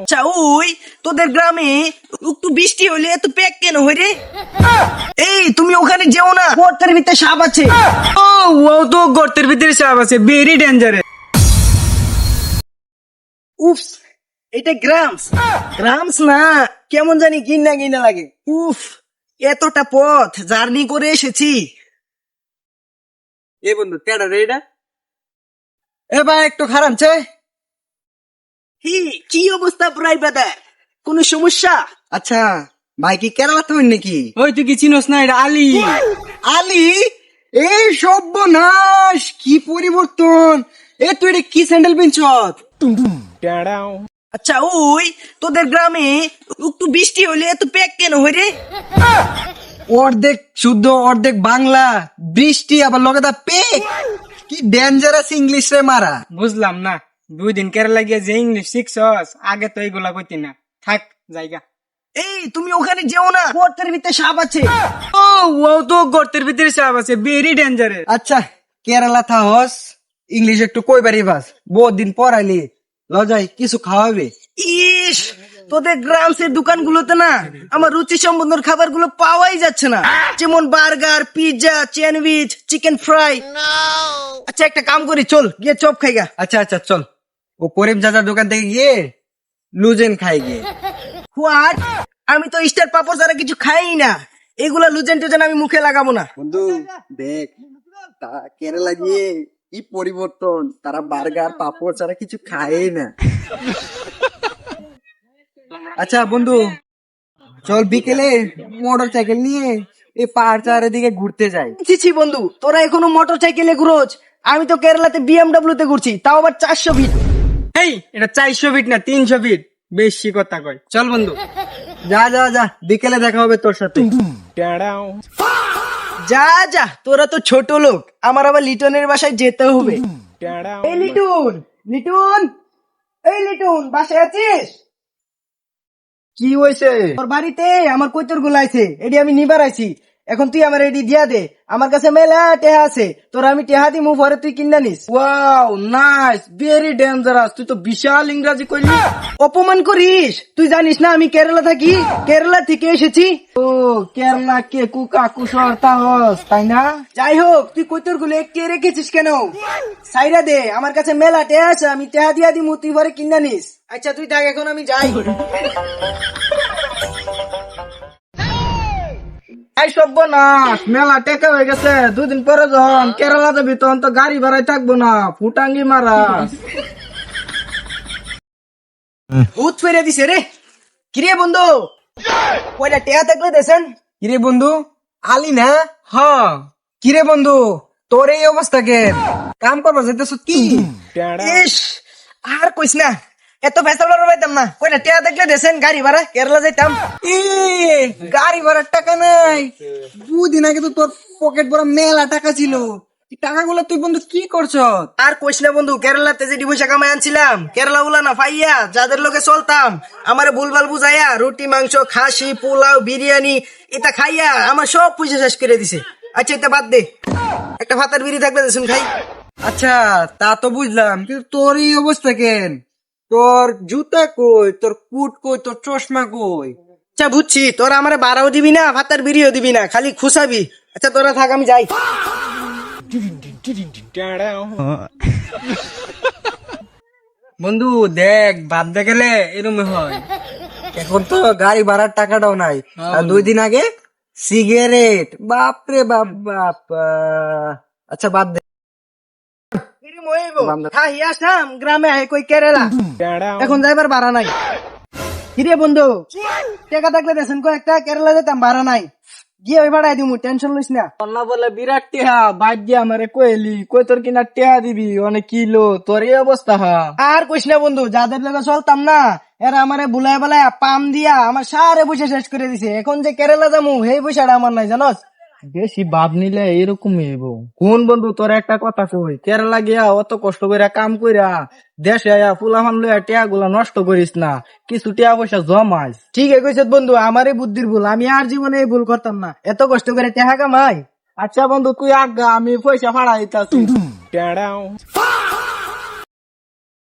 আচ্ছা ওই তোদের গ্রামে একটু বৃষ্টি হলে এত প্যাক কেন হয় রে? এই তুমি ওখানে যেও না, গর্তের ভিতরে সাপ আছে। ও তো গর্তের ভিতরে সাপ আছে, ভেরি ডেঞ্জারাস। উফ, এটা গ্রামস গ্রামস না, কেমন জানি ঘিন্না ঘিন্না লাগে। উফ, এতটা পথ জার্নি করে এসেছি। এ বন্ধু কেডা রে এটা? এ ভাই একটু খারাপ ছে। কি অবস্থা ব্রাই ব্রাদার, কোন সমস্যা? আচ্ছা ভাই কি কেরালা তুমি নাকি? ওই তুই কি চিনোস না? এটা আলী। আলী? এই সর্বনাশ, কি পরিবর্তন! এ তুই এটা কি স্যান্ডেল পিনছত? আচ্ছা ওই তোদের গ্রামে একটু বৃষ্টি হলে এত প্যাক কেন হয় রে? অর্ধেক শুদ্ধ অর্ধেক বাংলা, বৃষ্টি আবার লগে দা পেক। কি ডেঞ্জারাস ইংলিশ রে মারা। বুঝলাম না, 2 দিন কেরালা গিয়ে যে ইংলিশ শিখছস, আগে তো এইগুলা কইতি না। থাক জায়গা। এই তুমি ওখানে যেও না, গর্তের ভিতরে সাপ আছে। ও তো গর্তের ভিতরে সাপ আছে, ভেরি ডেঞ্জারাস। আচ্ছা কেরালা থাহস, ইংলিশ একটু কইবারই বাস, বহুত দিন পড়াইলি, লজাই কিছু খাওয়াবে। ইস, তোদের গ্রামসের দোকানগুলোতে না আমার রুচি সম্বন্ধের খাবারগুলো পাওয়াই যাচ্ছে না, যেমন burger, pizza, sandwich, chicken fry. আচ্ছা একটা কাম করি, চল গিয়ে চপ খাই গা। আচ্ছা আচ্ছা চল, ও করিম চাচার দোকান থেকে গিয়ে লুজেন খাই গিয়ে। হোয়াট? আমি তো স্টার পাপড় ছাড়া কিছু খাই না, এগুলা লুজেন টুজেন আমি মুখে লাগাবো না। বন্ধু দেখ, কেরালা গিয়ে কি পরিবর্তন, তারা বার্গার পাপড় ছাড়া কিছু খায় না। আচ্ছা বন্ধু, চল বিকেলে মোটর সাইকেল নিয়ে এই পাহাড় চারের দিকে ঘুরতে যাই। ছি বন্ধু, তোরা এখনো মোটর সাইকেলে ঘুরোস? আমি তো কেরালাতে বিএমডব্লিউ তে ঘুরছি, তাও আবার 400 ফিট। এই এটা 400 ফিট না 300 ফিট, বেশি কথা কয়। চল বন্ধু। যা যা যা, বিকেলে দেখা হবে তোর সাথে। যা যা, তোরা তো ছোট লোক, আমার আবার লিটনের বাসায় যেতে হবে। এই লিটন, লিটন, এই লিটন, বাসায় আছিস? কি হয়েছে? তোর বাড়িতে আমার কৈতর গুলো আছে, এটি আমি নিবার আইছি। এখন তুই আমার এটি দিয়া দে, আমার কাছে মেলা টেহা আছে, তোর আমি টেহা দিমু, পরে তুই কিনা নিস। ওয়াও নাইস, ভেরি ডেঞ্জারাস, তুই তো বিশাল ইংরেজি কইলি। অপমান করিস? তুই জানিস না আমি কেরালা থাকি, কেরালা থেকে এসেছি। ও কেরালা কে কুকা কুশর তাহস, তাই না? যাই হোক, তুই কৈতর গুলো একটু রেখেছিস কেন? সাইরা দে, আমার কাছে মেলা টেহা আছে, আমি টেহা দিয়া দিমু, তুই পরে কিনা নিস। আচ্ছা তুই থাক, এখন আমি যাই। এই সর্বনাশ, মেলা টেকা হয়ে গেছে। 2 দিন পরে যখন কেরালা যাবি তখন তো গাড়ি ভাড়ায় থাকবো না, ফুটাঙ্গি মারা। ভূত ফেরে দিছে রে। কিরে বন্ধু, কয়টা টেহা থাকলে দেছেন? কিরে বন্ধু, আলি না? হ, কিরে বন্ধু, তোর এই অবস্থা কে? কাম করবা যেতেছ কি? ইস, আর কইস না, এত ফেসাল পাইতাম না। কয়টা টেহা থাকলে দেছেন, গাড়ি ভাড়া কেরালা যাইতাম। এ গাড়ি ভাড়ার টাকা নাই? 2 দিন আগে তো তোর পকেট ভরা মেলা টাকা ছিল, এই টাকাগুলো তুই বন্ধু কি করছ? আর কইস না বন্ধু, কেরালাতে যে পয়সা কামাই আনছিলাম, কেরালা উলা না ফাইয়া যাদের লোকে চলতাম, আমারে ভুলভাল বুঝাইয়া রুটি, মাংস, খাসি, পোলাও, বিরিয়ানি এটা খাইয়া আমার সব পয়সা শেষ করে দিছে। আচ্ছা এটা বাদ দে, একটা ভাতার বিড়ি থাকবে দেশুন খাই। আচ্ছা তা তো বুঝলাম, কিন্তু তোর এই অবস্থা কেন? তোর জুতা কই, তোর কুট কই, তোর চশমা কই? আচ্ছা বুঝছি, তোরা আমারে বাড়াও দিবি না, ভাতার বিড়িও দিবি না, খালি খুশাবি। আচ্ছা তোরা থাক, আমি যাই। বন্ধু দেখ, বাদ দেখলে এরম হয়। এখন তো গাড়ি ভাড়ার টাকাটাও নাই, আর 2 দিন আগে সিগারেট, বাপরে বাপ বাপ। আচ্ছা বাদ দে। গ্রামে কই কেরালা, এখন যাইবার ভাড়া নাই। কিরে বন্ধু, টাকা থাকলে দেশেন কয়েকটা, কেরালা যেতাম, ভাড়া নাই, গিয়ে ওই ভাড়াই দিমু, টেনশন লইস না। না বলে বিরাট টেহা বাইক দিয়ে আমারে কইলি, কই তোর কিনা টেহা দিবি অনেক কিলো, তোর এই অবস্থা। আর কইস না বন্ধু, যাদের লোকে চলতাম না, এরা আমারে বুলাই বেলায় পাম দিয়া আমার সারে পয়সা শেষ করে দিছে। এখন যে কেরালা যামু, সেই পয়সাটা আমার নাই, জানোস? বেশি ভাব নিলে এরকমই হইব। কোন বন্ধু, তোর একটা কথা কই, কেরালা গিয়া অত কষ্ট কইরা কাম কইরা দেশে আয়া ফুলাফান লইয়া টেহা গুলা নষ্ট করিস না, কিছু টেহা পয়সা জমাইস। ঠিক কইছ বন্ধু, আমারই বুদ্ধির ভুল, আমি আর জীবনে এই ভুল করতাম না, এত কষ্ট করে টাকা কামাই। আচ্ছা বন্ধু তুই আজ্ঞা, আমি পয়সা ভাড়া দিতাছি।